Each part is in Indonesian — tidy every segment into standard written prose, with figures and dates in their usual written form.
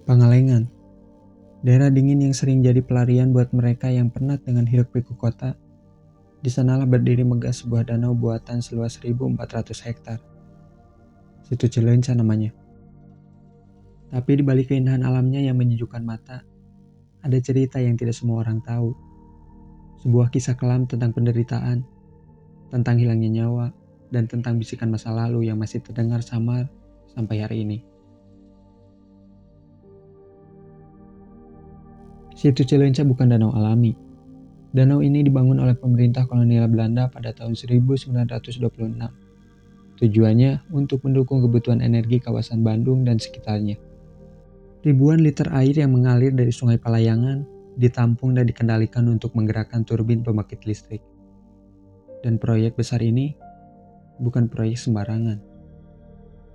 Pangalengan, daerah dingin yang sering jadi pelarian buat mereka yang penat dengan hiruk-pikuk kota. Di sanalah berdiri megah sebuah danau buatan seluas 1.400 hektar. Situ Cileunca namanya. Tapi di balik keindahan alamnya yang menyejukkan mata, ada cerita yang tidak semua orang tahu. Sebuah kisah kelam tentang penderitaan, tentang hilangnya nyawa, dan tentang bisikan masa lalu yang masih terdengar samar sampai hari ini. Situ Cileunca bukan danau alami. Danau ini dibangun oleh pemerintah kolonial Belanda pada tahun 1926. Tujuannya untuk mendukung kebutuhan energi kawasan Bandung dan sekitarnya. Ribuan liter air yang mengalir dari Sungai Palayangan ditampung dan dikendalikan untuk menggerakkan turbin pembangkit listrik. Dan proyek besar ini bukan proyek sembarangan.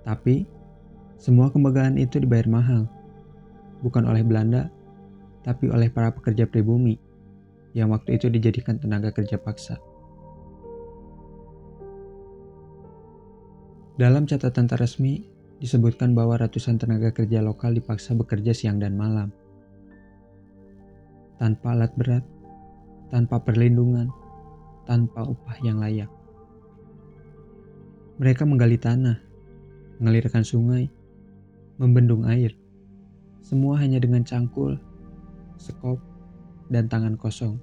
Tapi, semua kemegahan itu dibayar mahal. Bukan oleh Belanda, tapi oleh para pekerja pribumi yang waktu itu dijadikan tenaga kerja paksa. Dalam catatan resmi, disebutkan bahwa ratusan tenaga kerja lokal dipaksa bekerja siang dan malam. Tanpa alat berat, tanpa perlindungan, tanpa upah yang layak. Mereka menggali tanah, mengalirkan sungai, membendung air. Semua hanya dengan cangkul, sekop, dan tangan kosong.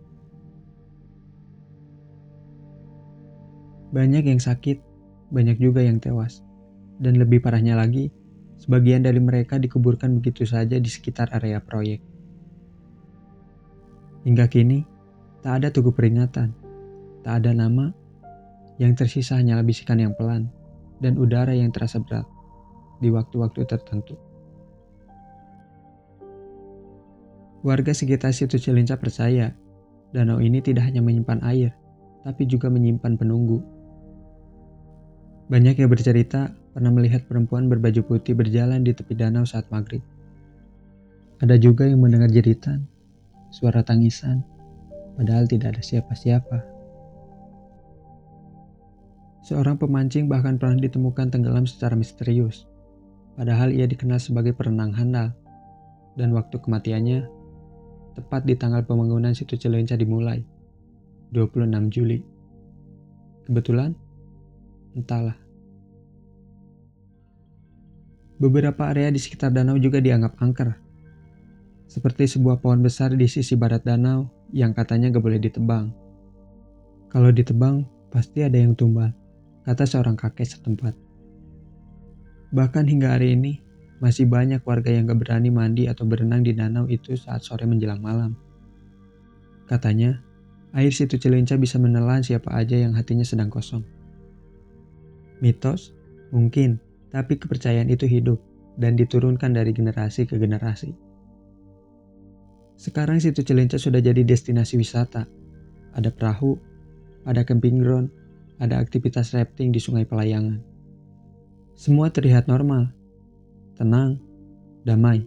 Banyak yang sakit, banyak juga yang tewas. Dan lebih parahnya lagi, sebagian dari mereka dikuburkan begitu saja di sekitar area proyek. Hingga kini, tak ada tugu peringatan, tak ada nama, yang tersisa hanyalah bisikan yang pelan dan udara yang terasa berat di waktu-waktu tertentu. Warga sekitar Situ Cileunca percaya, danau ini tidak hanya menyimpan air, tapi juga menyimpan penunggu. Banyak yang bercerita pernah melihat perempuan berbaju putih berjalan di tepi danau saat maghrib. Ada juga yang mendengar jeritan, suara tangisan, padahal tidak ada siapa-siapa. Seorang pemancing bahkan pernah ditemukan tenggelam secara misterius, padahal ia dikenal sebagai perenang handal, dan waktu kematiannya tepat di tanggal pembangunan Situ Cileunca dimulai, 26 Juli. Kebetulan? Entahlah. Beberapa area di sekitar danau juga dianggap angker, seperti sebuah pohon besar di sisi barat danau yang katanya gak boleh ditebang. Kalau ditebang, pasti ada yang tumbal, kata seorang kakek setempat. Bahkan hingga hari ini, masih banyak warga yang gak berani mandi atau berenang di danau itu saat sore menjelang malam. Katanya, air Situ Cileunca bisa menelan siapa aja yang hatinya sedang kosong. Mitos? Mungkin, tapi kepercayaan itu hidup dan diturunkan dari generasi ke generasi. Sekarang Situ Cileunca sudah jadi destinasi wisata. Ada perahu, ada camping ground, ada aktivitas rafting di Sungai Palayangan. Semua terlihat normal, tenang, damai.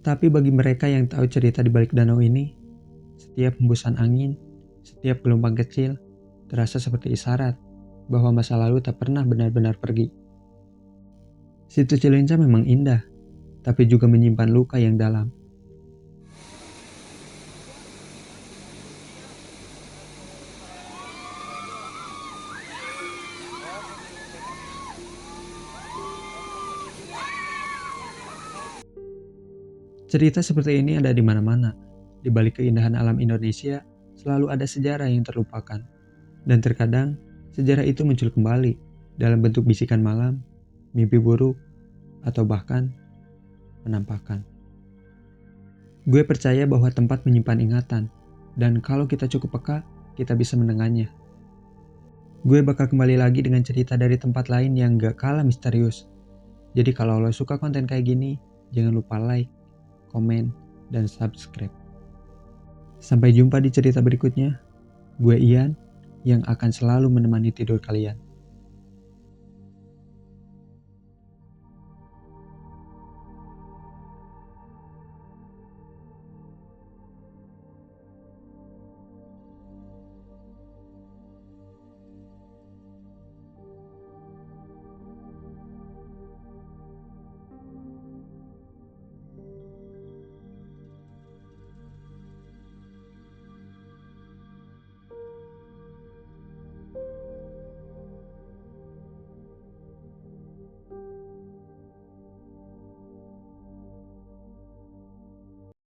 Tapi bagi mereka yang tahu cerita di balik danau ini, setiap hembusan angin, setiap gelombang kecil, terasa seperti isyarat bahwa masa lalu tak pernah benar-benar pergi. Situ Cileunca memang indah, tapi juga menyimpan luka yang dalam. Cerita seperti ini ada di mana-mana. Di balik keindahan alam Indonesia, selalu ada sejarah yang terlupakan. Dan terkadang, sejarah itu muncul kembali dalam bentuk bisikan malam, mimpi buruk, atau bahkan penampakan. Gue percaya bahwa tempat menyimpan ingatan, dan kalau kita cukup peka, kita bisa mendengarnya. Gue bakal kembali lagi dengan cerita dari tempat lain yang gak kalah misterius. Jadi kalau lo suka konten kayak gini, jangan lupa like, komen, dan subscribe. Sampai jumpa di cerita berikutnya. Gue Ian, yang akan selalu menemani tidur kalian.